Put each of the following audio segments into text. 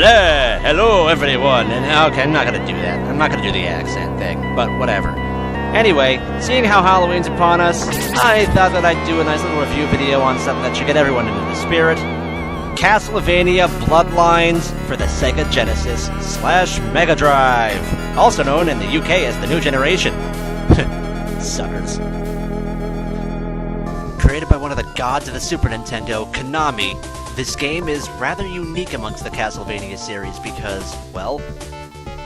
Hello everyone, and okay, I'm not gonna do that. I'm not gonna do the accent thing, but whatever. Anyway, seeing how Halloween's upon us, I thought that I'd do a nice little review video on something that should get everyone into the spirit. Castlevania Bloodlines for the Sega Genesis / Mega Drive, also known in the UK as the New Generation. Suckers. Created by one of the gods of the Super Nintendo, Konami, this game is rather unique amongst the Castlevania series because, well,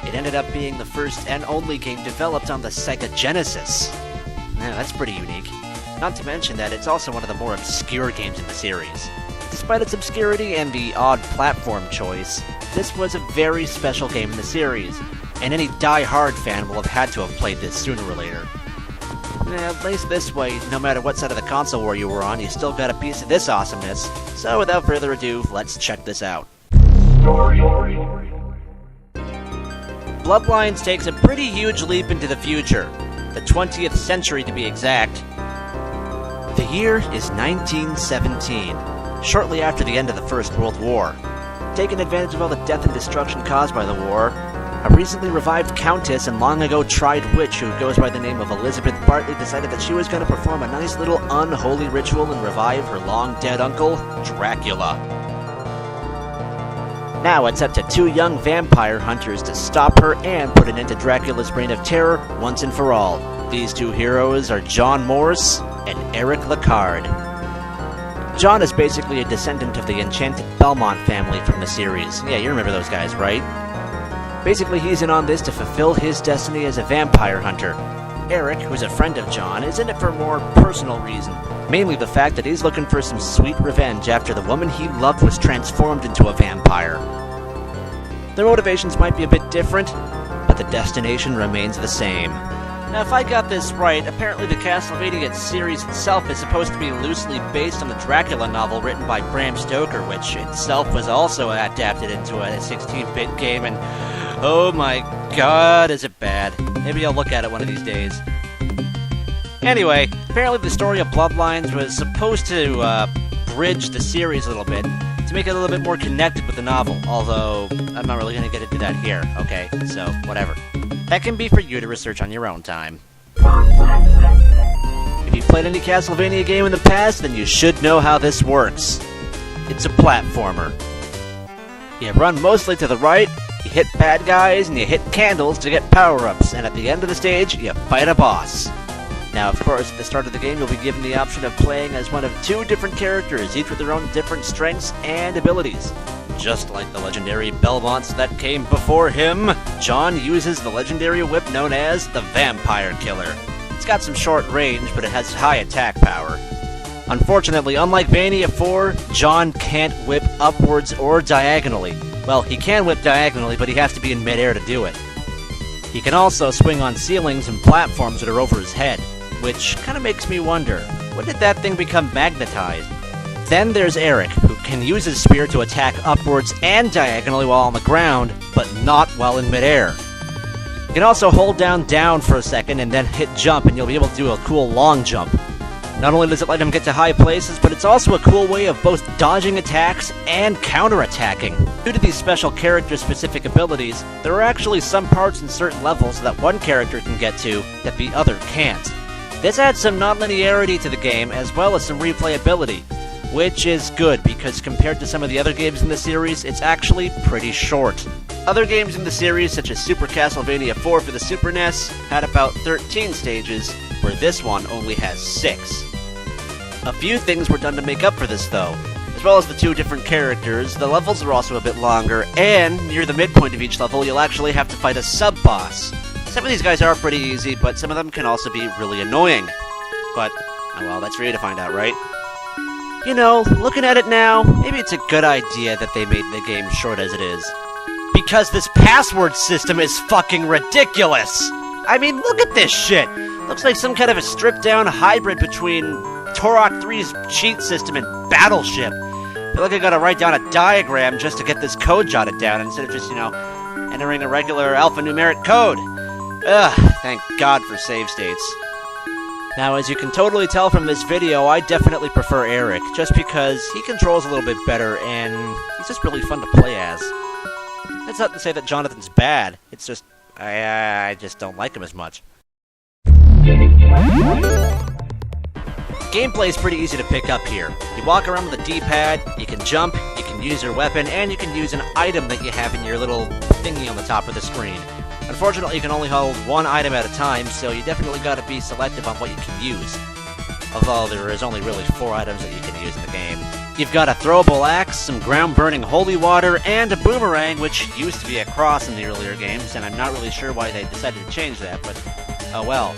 it ended up being the first and only game developed on the Sega Genesis. Now, that's pretty unique. Not to mention that it's also one of the more obscure games in the series. Despite its obscurity and the odd platform choice, this was a very special game in the series, and any die-hard fan will have had to have played this sooner or later. At least this way, no matter what side of the console war you were on, you still got a piece of this awesomeness. So without further ado, let's check this out. Bloodlines takes a pretty huge leap into the future, the 20th century to be exact. The year is 1917, shortly after the end of the First World War. Taking advantage of all the death and destruction caused by the war, a recently revived countess and long ago tried witch who goes by the name of Elizabeth Bartley decided that she was going to perform a nice little unholy ritual and revive her long-dead uncle, Dracula. Now it's up to two young vampire hunters to stop her and put an end to Dracula's reign of terror once and for all. These two heroes are John Morse and Eric Lecard. John is basically a descendant of the enchanted Belmont family from the series. Yeah, you remember those guys, right? Basically, he's in on this to fulfill his destiny as a vampire hunter. Eric, who's a friend of John, is in it for a more personal reason. Mainly the fact that he's looking for some sweet revenge after the woman he loved was transformed into a vampire. Their motivations might be a bit different, but the destination remains the same. Now, if I got this right, apparently the Castlevania series itself is supposed to be loosely based on the Dracula novel written by Bram Stoker, which itself was also adapted into a 16-bit game, and oh my god, is it bad. Maybe I'll look at it one of these days. Anyway, apparently the story of Bloodlines was supposed to bridge the series a little bit, to make it a little bit more connected with the novel, although I'm not really going to get into that here, okay? So, whatever. That can be for you to research on your own time. If you've played any Castlevania game in the past, then you should know how this works. It's a platformer. You run mostly to the right, you hit bad guys, and you hit candles to get power-ups, and at the end of the stage, you fight a boss. Now, of course, at the start of the game, you'll be given the option of playing as one of two different characters, each with their own different strengths and abilities. Just like the legendary Belmonts that came before him, John uses the legendary whip known as the Vampire Killer. It's got some short range, but it has high attack power. Unfortunately, unlike Vania 4, John can't whip upwards or diagonally. Well, he can whip diagonally, but he has to be in midair to do it. He can also swing on ceilings and platforms that are over his head, which kind of makes me wonder, when did that thing become magnetized? Then there's Eric, who can use his spear to attack upwards and diagonally while on the ground, but not while in midair. You can also hold down for a second and then hit jump, and you'll be able to do a cool long jump. Not only does it let him get to high places, but it's also a cool way of both dodging attacks and counter-attacking. Due to these special character-specific abilities, there are actually some parts in certain levels that one character can get to that the other can't. This adds some non-linearity to the game, as well as some replayability, which is good, because compared to some of the other games in the series, it's actually pretty short. Other games in the series, such as Super Castlevania 4 for the Super NES, had about 13 stages, where this one only has 6. A few things were done to make up for this, though. As well as the two different characters, the levels are also a bit longer, and near the midpoint of each level, you'll actually have to fight a sub-boss. Some of these guys are pretty easy, but some of them can also be really annoying. But, oh well, that's for you to find out, right? You know, looking at it now, maybe it's a good idea that they made the game short as it is. Because this password system is fucking ridiculous! I mean, look at this shit! Looks like some kind of a stripped-down hybrid between Turok 3's cheat system and Battleship. I feel like I gotta write down a diagram just to get this code jotted down instead of just, entering a regular alphanumeric code. Ugh, thank God for save states. Now, as you can totally tell from this video, I definitely prefer Eric, just because he controls a little bit better, and he's just really fun to play as. That's not to say that Jonathan's bad, it's just, I just don't like him as much. Gameplay is pretty easy to pick up here. You walk around with a D-pad, you can jump, you can use your weapon, and you can use an item that you have in your little thingy on the top of the screen. Unfortunately, you can only hold one item at a time, so you definitely gotta be selective on what you can use. Although there is only really 4 items that you can use in the game. You've got a throwable axe, some ground-burning holy water, and a boomerang, which used to be a cross in the earlier games, and I'm not really sure why they decided to change that, but oh well.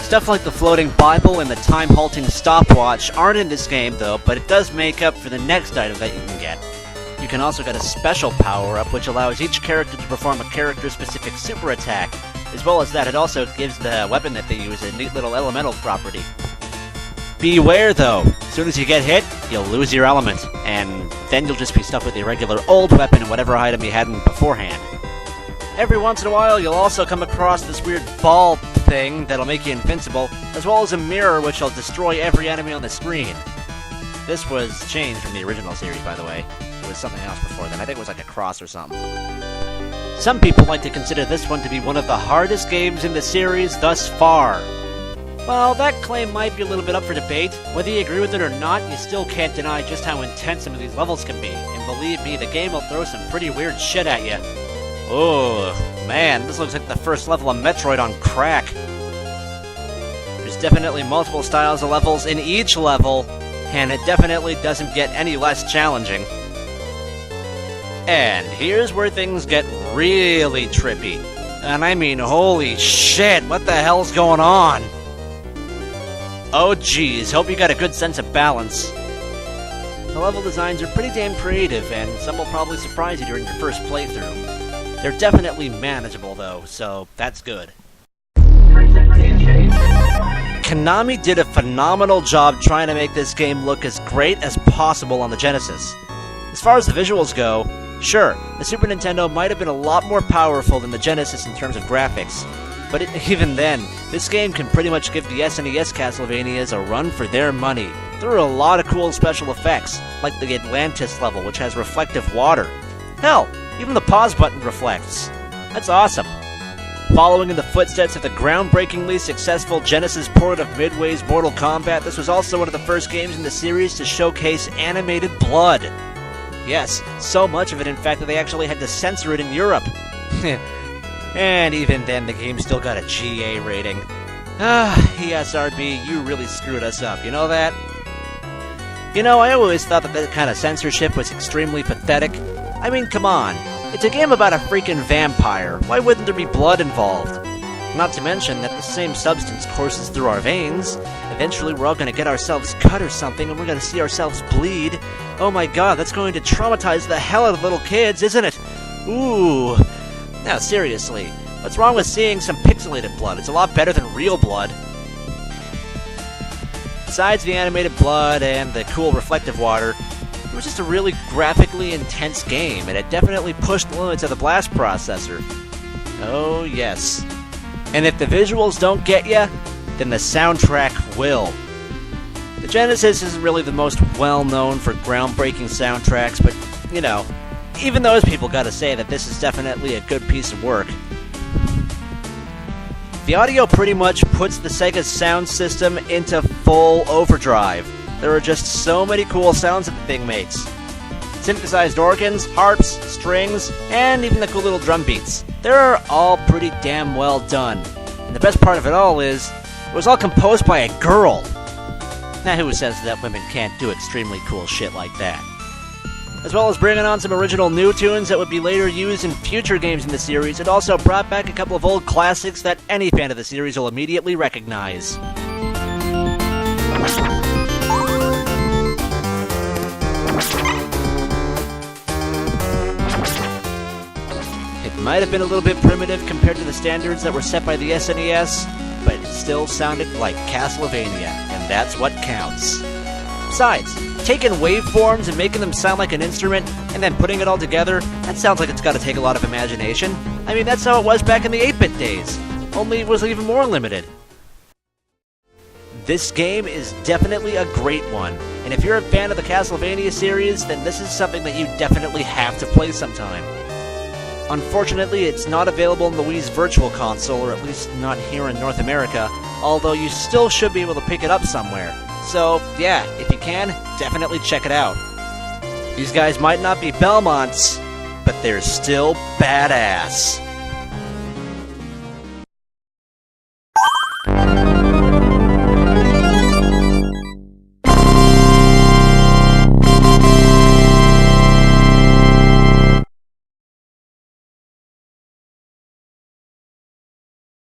Stuff like the floating Bible and the time-halting stopwatch aren't in this game, though, but it does make up for the next item that you can get. You can also get a special power-up, which allows each character to perform a character-specific super attack. As well as that, it also gives the weapon that they use a neat little elemental property. Beware, though. As soon as you get hit, you'll lose your element, and then you'll just be stuck with your regular old weapon and whatever item you had in beforehand. Every once in a while, you'll also come across this weird ball thing that'll make you invincible, as well as a mirror which will destroy every enemy on the screen. This was changed from the original series, by the way. It was something else before then. I think it was like a cross or something. Some people like to consider this one to be one of the hardest games in the series thus far. Well, that claim might be a little bit up for debate. Whether you agree with it or not, you still can't deny just how intense some of these levels can be. And believe me, the game will throw some pretty weird shit at you. Oh, man, this looks like the first level of Metroid on crack. There's definitely multiple styles of levels in each level, and it definitely doesn't get any less challenging. And here's where things get really trippy. And I mean, holy shit, what the hell's going on? Oh geez, hope you got a good sense of balance. The level designs are pretty damn creative, and some will probably surprise you during your first playthrough. They're definitely manageable though, so that's good. Konami did a phenomenal job trying to make this game look as great as possible on the Genesis. As far as the visuals go, sure, the Super Nintendo might have been a lot more powerful than the Genesis in terms of graphics, but even then, this game can pretty much give the SNES Castlevanias a run for their money. There are a lot of cool special effects, like the Atlantis level, which has reflective water. Hell, even the pause button reflects. That's awesome. Following in the footsteps of the groundbreakingly successful Genesis port of Midway's Mortal Kombat, this was also one of the first games in the series to showcase animated blood. Yes, so much of it in fact that they actually had to censor it in Europe. And even then, the game still got a GA rating. ESRB, you really screwed us up, you know that? You know, I always thought that kind of censorship was extremely pathetic. I mean, come on. It's a game about a freaking vampire. Why wouldn't there be blood involved? Not to mention that the same substance courses through our veins. Eventually we're all going to get ourselves cut or something, and we're going to see ourselves bleed. Oh my god, that's going to traumatize the hell out of little kids, isn't it? Ooh. Now, seriously, what's wrong with seeing some pixelated blood? It's a lot better than real blood. Besides the animated blood and the cool reflective water, it was just a really graphically intense game, and it definitely pushed the limits of the blast processor. Oh yes. And if the visuals don't get ya, then the soundtrack will. The Genesis isn't really the most well-known for groundbreaking soundtracks, but, you know, even those people gotta say that this is definitely a good piece of work. The audio pretty much puts the Sega's sound system into full overdrive. There are just so many cool sounds that the thing makes. Synthesized organs, harps, strings, and even the cool little drum beats. They're all pretty damn well done. And the best part of it all is, it was all composed by a girl. Now who says that women can't do extremely cool shit like that? As well as bringing on some original new tunes that would be later used in future games in the series, it also brought back a couple of old classics that any fan of the series will immediately recognize. It might have been a little bit primitive compared to the standards that were set by the SNES, but it still sounded like Castlevania, and that's what counts. Besides, taking waveforms and making them sound like an instrument, and then putting it all together, that sounds like it's gotta take a lot of imagination. I mean, that's how it was back in the 8-bit days, only it was even more limited. This game is definitely a great one, and if you're a fan of the Castlevania series, then this is something that you definitely have to play sometime. Unfortunately, it's not available in the Wii's Virtual Console, or at least not here in North America, although you still should be able to pick it up somewhere. So, yeah, if you can, definitely check it out. These guys might not be Belmonts, but they're still badass.